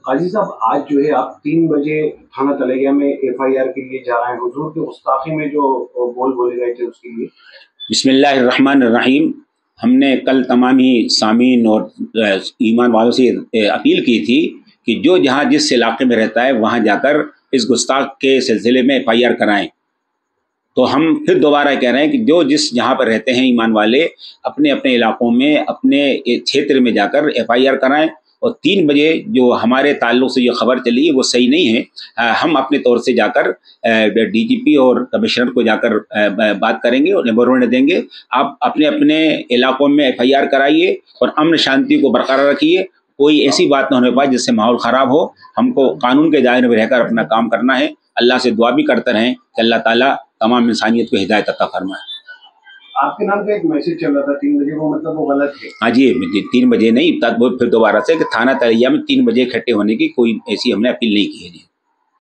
قاضی صاحب آج جو ہے آپ 3 بجے تھانہ تلیہ میں FIR کے لیے جا رہے ہیں، حضور کے گستاخی میں جو بول بولے گئے تھے اس کے لیے؟ بسم اللہ الرحمن الرحیم۔ ہم نے کل تمام ہی سامعین اور ایمان والوں سے اپیل کی تھی کہ جو جہاں جس علاقے میں رہتا ہے وہاں جا کر اس گستاخ کے سلسلے میں FIR کرائیں۔ تو ہم پھر دوبارہ کہہ رہے ہیں کہ جو جس جہاں پر رہتے ہیں ایمان والے اپنے اپنے علاقوں میں اپنے چھیتر میں جا کر FIR کرائیں، اور 3 بجے جو ہمارے تعلق سے جو خبر چلی ہے وہ صحیح نہیں ہے۔ ہم اپنے طور سے جا کر DGP اور کمشنر کو جا کر بات کریں گے اور نمبر دیں گے۔ آپ اپنے اپنے علاقوں میں FIR کرائیے اور امن شانتی کو برقرار رکھیے، کوئی ایسی بات نہ ہونے پائے جس سے ماحول خراب ہو۔ ہم کو قانون کے دائرے میں رہ کر اپنا کام کرنا ہے۔ اللہ سے دعا بھی کرتے رہیں کہ اللہ تعالیٰ تمام انسانیت کو ہدایت عطا فرمائے۔ آپ کے نام کا ایک میسج چل رہا تھا 3 بجے، وہ مطلب وہ غلط ہے؟ ہاں جی، 3 بجے نہیں، پھر دوبارہ سے کہ تھانہ تلیہ میں 3 بجے اکٹھے ہونے کی کوئی ایسی ہم نے اپیل نہیں کی ہے جی۔